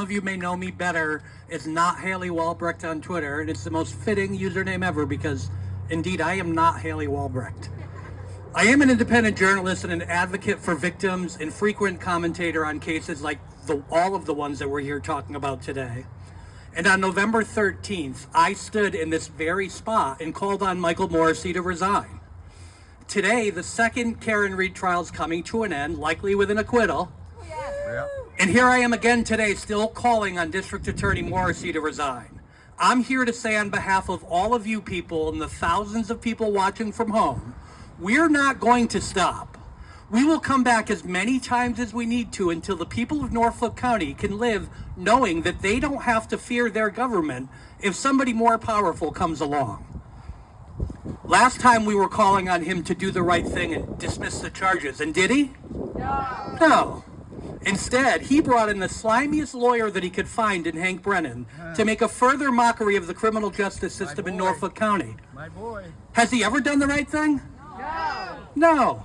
of you may know me better as not Haley Walbrecht on Twitter, and it's the most fitting username ever because, indeed, I am not Haley Walbrecht. I am an independent journalist and an advocate for victims and frequent commentator on cases like all of the ones that we're here talking about today. And on November 13th, I stood in this very spot and called on Michael Morrisey to resign. Today, the second Karen Read trial is coming to an end, likely with an acquittal. Yeah. And here I am again today, still calling on District Attorney Morrisey to resign. I'm here to say on behalf of all of you people and the thousands of people watching from home, we're not going to stop. We will come back as many times as we need to until the people of Norfolk County can live knowing that they don't have to fear their government if somebody more powerful comes along. Last time we were calling on him to do the right thing and dismiss the charges, and did he? No. Instead, he brought in the slimiest lawyer that he could find in Hank Brennan to make a further mockery of the criminal justice system in Norfolk County. My boy. Has he ever done the right thing? No.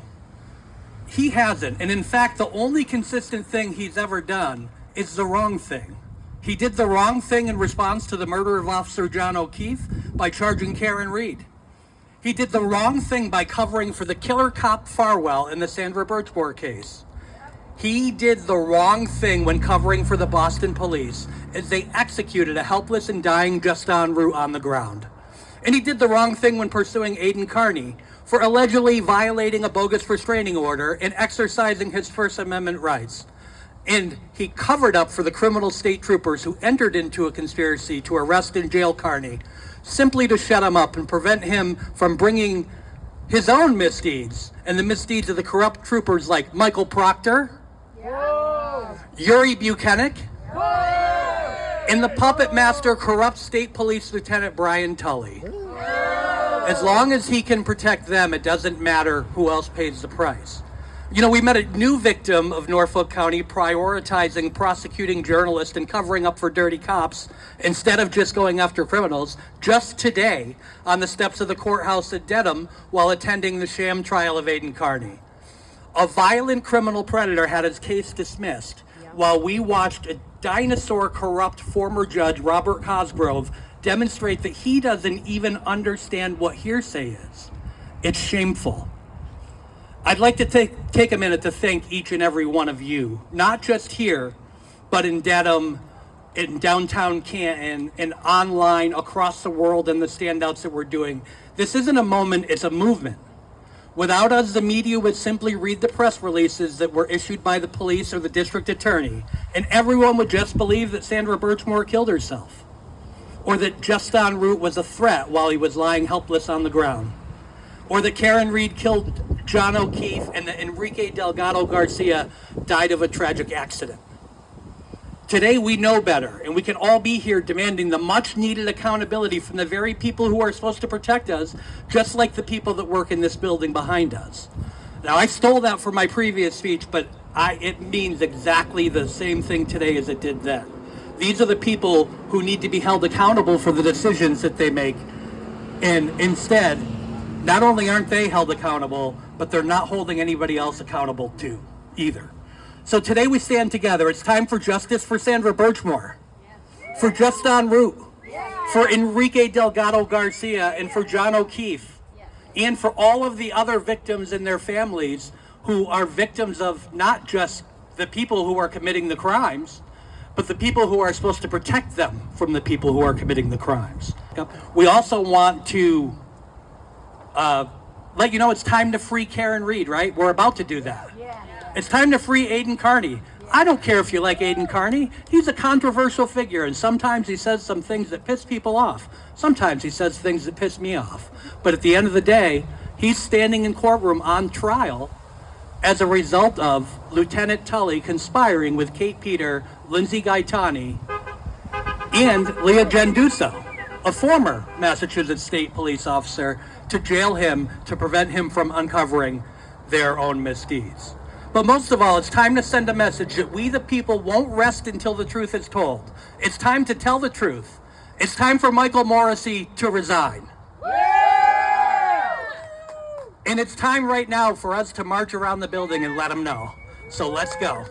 He hasn't. And in fact, the only consistent thing he's ever done is the wrong thing. He did the wrong thing in response to the murder of Officer John O'Keefe by charging Karen Read. He did the wrong thing by covering for the killer cop Farwell in the Sandra Birchmore case. He did the wrong thing when covering for the Boston police as they executed a helpless and dying just en route on the ground. And he did the wrong thing when pursuing Aidan Carney for allegedly violating a bogus restraining order and exercising his First Amendment rights. And he covered up for the criminal state troopers who entered into a conspiracy to arrest and jail Carney simply to shut him up and prevent him from bringing his own misdeeds and the misdeeds of the corrupt troopers like Michael Proctor, Yuri Buchanan, and the puppet master corrupt state police lieutenant Brian Tully. As long as he can protect them, it doesn't matter who else pays the price. You know, we met a new victim of Norfolk County prioritizing prosecuting journalists and covering up for dirty cops instead of just going after criminals just today on the steps of the courthouse at Dedham while attending the sham trial of Aidan Carney. A violent criminal predator had his case dismissed while we watched a dinosaur corrupt former judge, Robert Cosgrove, demonstrate that he doesn't even understand what hearsay is. It's shameful. I'd like to take a minute to thank each and every one of you, not just here, but in Dedham, in downtown Canton, and online across the world, and the standouts that we're doing. This isn't a moment, it's a movement. Without us, the media would simply read the press releases that were issued by the police or the district attorney, and everyone would just believe that Sandra Birchmore killed herself, or that just en route was a threat while he was lying helpless on the ground, or that Karen Read killed John O'Keefe and that Enrique Delgado Garcia died of a tragic accident. Today we know better, and we can all be here demanding the much needed accountability from the very people who are supposed to protect us, just like the people that work in this building behind us. Now, I stole that from my previous speech, but it means exactly the same thing today as it did then. These are the people who need to be held accountable for the decisions that they make, and instead, not only aren't they held accountable, but they're not holding anybody else accountable too, either. So today we stand together. It's time for justice for Sandra Birchmore, for Just en Route, for Enrique Delgado Garcia, and for John O'Keefe, and for all of the other victims and their families who are victims of not just the people who are committing the crimes, but the people who are supposed to protect them from the people who are committing the crimes. We also want to let you know it's time to free Karen Read, right? We're about to do that. It's time to free Aidan Carney. I don't care if you like Aidan Carney. He's a controversial figure, and sometimes he says some things that piss people off. Sometimes he says things that piss me off. But at the end of the day, he's standing in courtroom on trial as a result of Lieutenant Tully conspiring with Kate Peter, Lindsay Gaetani, and Leah Genduso, a former Massachusetts State Police officer, to jail him to prevent him from uncovering their own misdeeds. But most of all, it's time to send a message that we, the people, won't rest until the truth is told. It's time to tell the truth. It's time for Michael Morrisey to resign. And it's time right now for us to march around the building and let him know. So let's go.